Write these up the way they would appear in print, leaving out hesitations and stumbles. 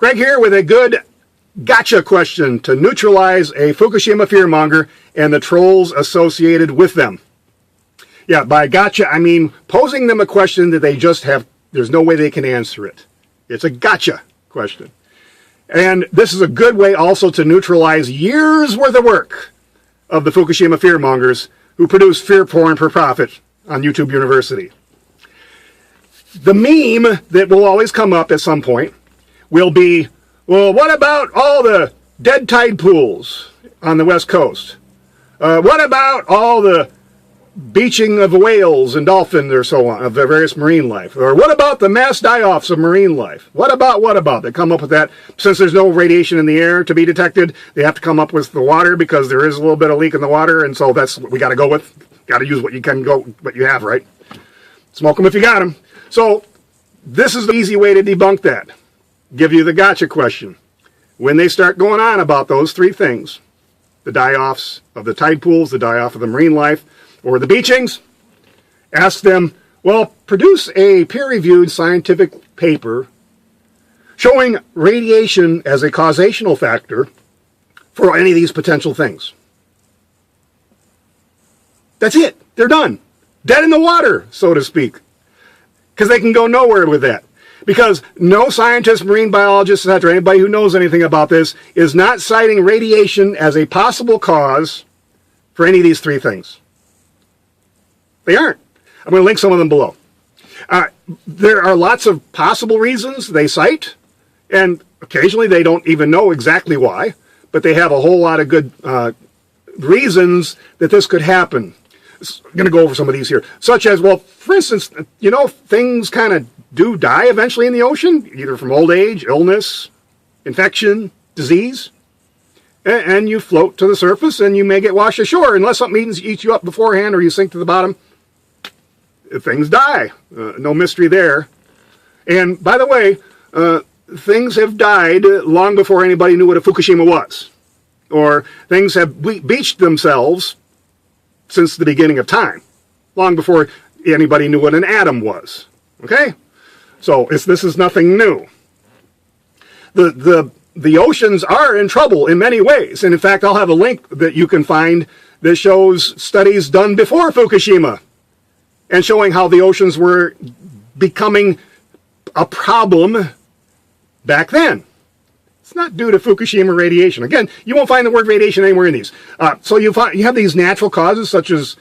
Greg here with a good gotcha question to neutralize a Fukushima fearmonger and the trolls associated with them. Yeah, by gotcha, I mean posing them a question that they just have, there's no way they can answer it. It's a gotcha question. And this is a good way also to neutralize years worth of work of the Fukushima fearmongers who produce fear porn for profit on YouTube University. The meme that will always come up at some point will be, well, what about all the dead tide pools on the West Coast? What about all the beaching of whales and dolphins or so on, of the various marine life? Or what about the mass die-offs of marine life? What about? They come up with that. Since there's no radiation in the air to be detected, they have to come up with the water because there is a little bit of leak in the water, and so that's what we got to go with. Got to use what you have, right? Smoke them if you got them. So this is the easy way to debunk that. Give you the gotcha question. When they start going on about those three things, the die-offs of the tide pools, the die-off of the marine life, or the beachings, ask them, well, produce a peer-reviewed scientific paper showing radiation as a causational factor for any of these potential things. That's it. They're done. Dead in the water, so to speak. Because they can go nowhere with that. Because no scientist, marine biologist, etc., anybody who knows anything about this, is not citing radiation as a possible cause for any of these three things. They aren't. I'm going to link some of them below. There are lots of possible reasons they cite, and occasionally they don't even know exactly why, but they have a whole lot of good reasons that this could happen. I'm going to go over some of these here, such as, well, for instance, things kind of do die eventually in the ocean, either from old age, illness, infection, disease, and you float to the surface and you may get washed ashore unless something eats you up beforehand or you sink to the bottom. Things die. No mystery there. And by the way, things have died long before anybody knew what a Fukushima was. Or things have beached themselves since the beginning of time, long before anybody knew what an atom was. Okay? So this is nothing new. The oceans are in trouble in many ways. And in fact, I'll have a link that you can find that shows studies done before Fukushima and showing how the oceans were becoming a problem back then. It's not due to Fukushima radiation. Again, you won't find the word radiation anywhere in these. So you have these natural causes such as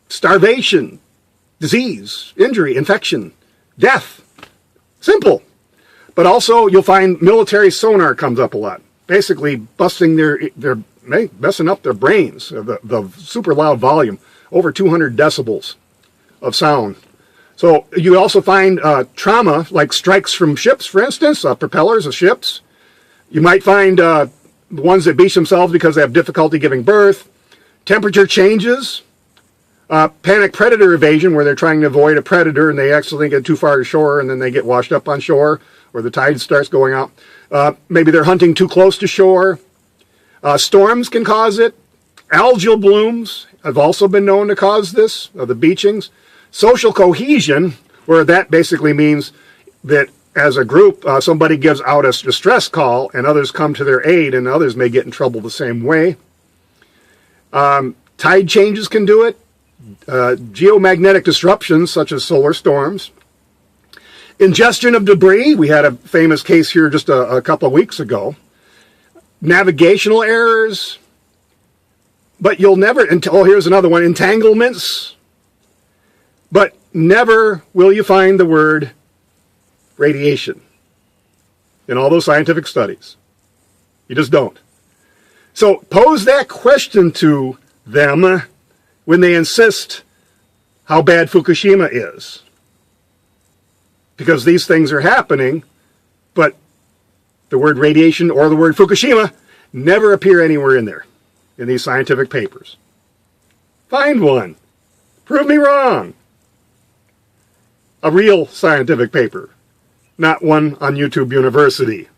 starvation, disease, injury, infection, death. Simple. But also you'll find military sonar comes up a lot. Basically busting messing up their brains. The super loud volume, over 200 decibels of sound. So you also find trauma, like strikes from ships, for instance, propellers of ships. You might find the ones that beach themselves because they have difficulty giving birth. Temperature changes. Panic predator evasion, where they're trying to avoid a predator and they accidentally get too far to shore and then they get washed up on shore, or the tide starts going out. Maybe they're hunting too close to shore. Storms can cause it. Algal blooms have also been known to cause this, the beachings. Social cohesion, where that basically means that as a group, somebody gives out a distress call and others come to their aid and others may get in trouble the same way. Tide changes can do it. Geomagnetic disruptions such as solar storms. Ingestion of debris. We had a famous case here just a couple of weeks ago. Navigational errors. But you'll never, here's another one, entanglements. But never will you find the word radiation in all those scientific studies. You just don't. So pose that question to them when they insist how bad Fukushima is. Because these things are happening, but the word radiation or the word Fukushima never appear anywhere in there, in these scientific papers. Find one. Prove me wrong. A real scientific paper, not one on YouTube University.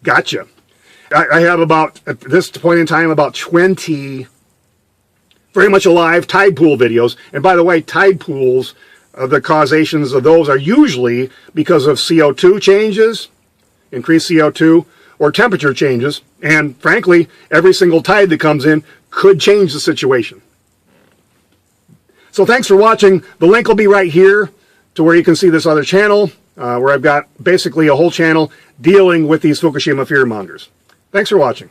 Gotcha. I have about, at this point in time, about 20 very much alive tide pool videos. And by the way, tide pools, the causations of those are usually because of CO2 changes, increased CO2, or temperature changes. And frankly, every single tide that comes in could change the situation. So thanks for watching. The link will be right here to where you can see this other channel, where I've got basically a whole channel dealing with these Fukushima fearmongers. Thanks for watching.